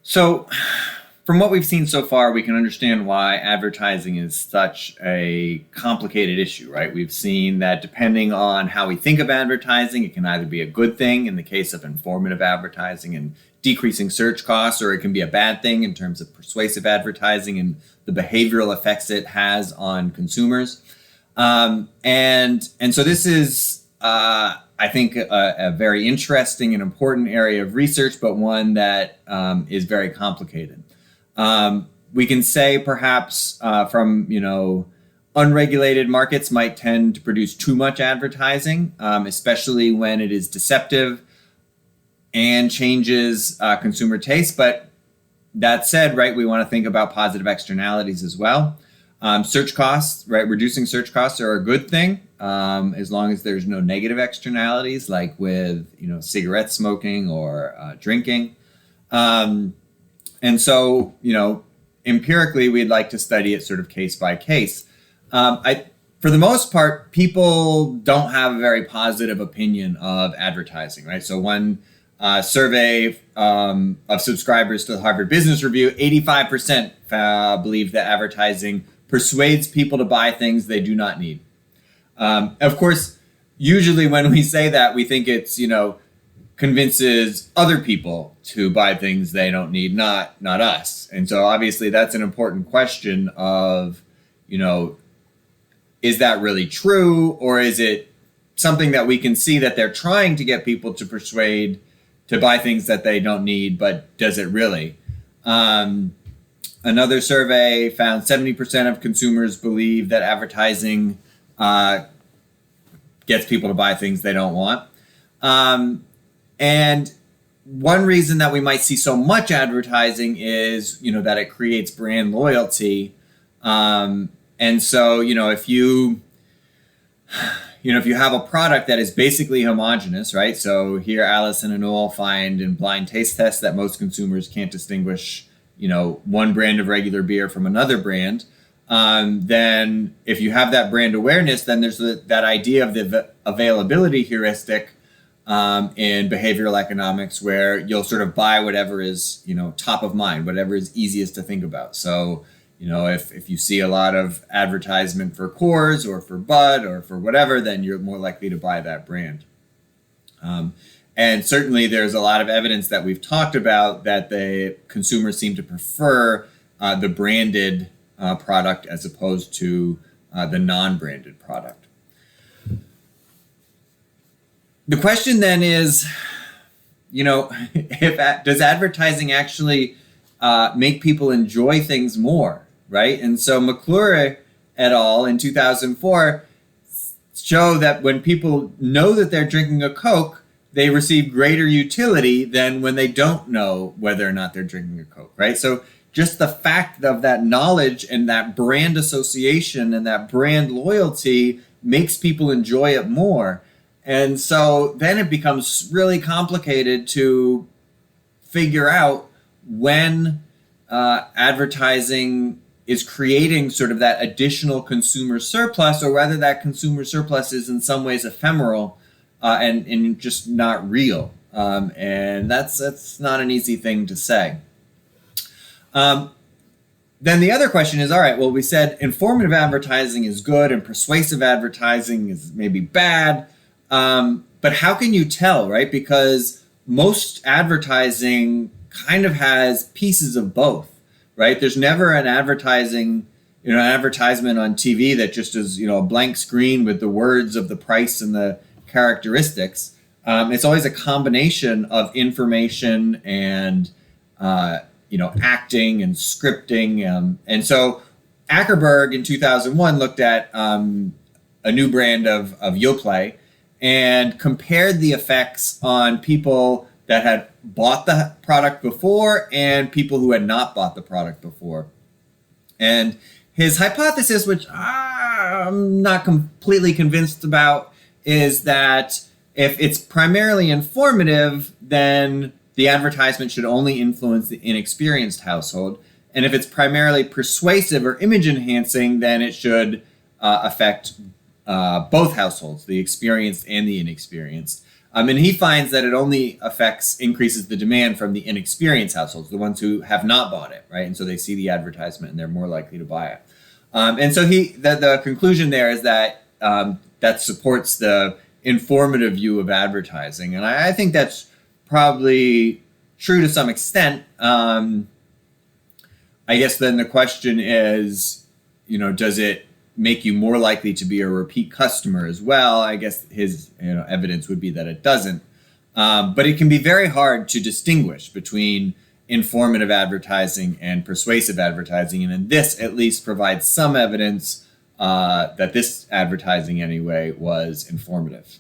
So, from what we've seen so far, we can understand why advertising is such a complicated issue, right? We've seen that depending on how we think of advertising, it can either be a good thing in the case of informative advertising and decreasing search costs, or it can be a bad thing in terms of persuasive advertising and the behavioral effects it has on consumers. And so this is, I think, a very interesting and important area of research, but one that is very complicated. We can say perhaps from, unregulated markets might tend to produce too much advertising, especially when it is deceptive and changes consumer taste. But that said, right, we want to think about positive externalities as well. Search costs, right? Reducing search costs are a good thing as long as there's no negative externalities like with, cigarette smoking or drinking. And so, empirically, we'd like to study it sort of case by case. For the most part, people don't have a very positive opinion of advertising, right? So one survey of subscribers to the Harvard Business Review, 85% believe that advertising persuades people to buy things they do not need. Of course, usually when we say that, we think it's, convinces other people to buy things they don't need, not us. And so obviously that's an important question of, is that really true? Or is it something that we can see that they're trying to get people to persuade to buy things that they don't need, but does it really? Another survey found 70% of consumers believe that advertising gets people to buy things they don't want. And one reason that we might see so much advertising is, that it creates brand loyalty. And so, if you have a product that is basically homogenous, right? So here Alice and Anul find in blind taste tests that most consumers can't distinguish, one brand of regular beer from another brand. Then if you have that brand awareness, then there's that idea of the availability heuristic in behavioral economics, where you'll sort of buy whatever is, top of mind, whatever is easiest to think about. So, if you see a lot of advertisement for Coors or for Bud or for whatever, then you're more likely to buy that brand. And certainly there's a lot of evidence that we've talked about that the consumers seem to prefer the branded product as opposed to the non-branded product. The question then is, does advertising actually make people enjoy things more, right? And so McClure et al. In 2004 show that when people know that they're drinking a Coke, they receive greater utility than when they don't know whether or not they're drinking a Coke, right? So just the fact of that knowledge and that brand association and that brand loyalty makes people enjoy it more. And so then it becomes really complicated to figure out when advertising is creating sort of that additional consumer surplus, or whether that consumer surplus is in some ways ephemeral and just not real. And that's not an easy thing to say. Then the other question is, all right, well, we said informative advertising is good and persuasive advertising is maybe bad. But how can you tell, right? Because most advertising kind of has pieces of both, right? There's never an advertisement on TV that just is, a blank screen with the words of the price and the characteristics. It's always a combination of information and, acting and scripting. And so Ackerberg in 2001 looked at a new brand of Yoplait and compared the effects on people that had bought the product before and people who had not bought the product before. And his hypothesis, which I'm not completely convinced about, is that if it's primarily informative, then the advertisement should only influence the inexperienced household. And if it's primarily persuasive or image enhancing, then it should affect both households, the experienced and the inexperienced. And he finds that it only increases the demand from the inexperienced households, the ones who have not bought it, right? And so they see the advertisement and they're more likely to buy it. And so the conclusion there is that that supports the informative view of advertising. And I think that's probably true to some extent. I guess then the question is, does it make you more likely to be a repeat customer as well? I guess his evidence would be that it doesn't. But it can be very hard to distinguish between informative advertising and persuasive advertising. And this at least provides some evidence that this advertising anyway was informative.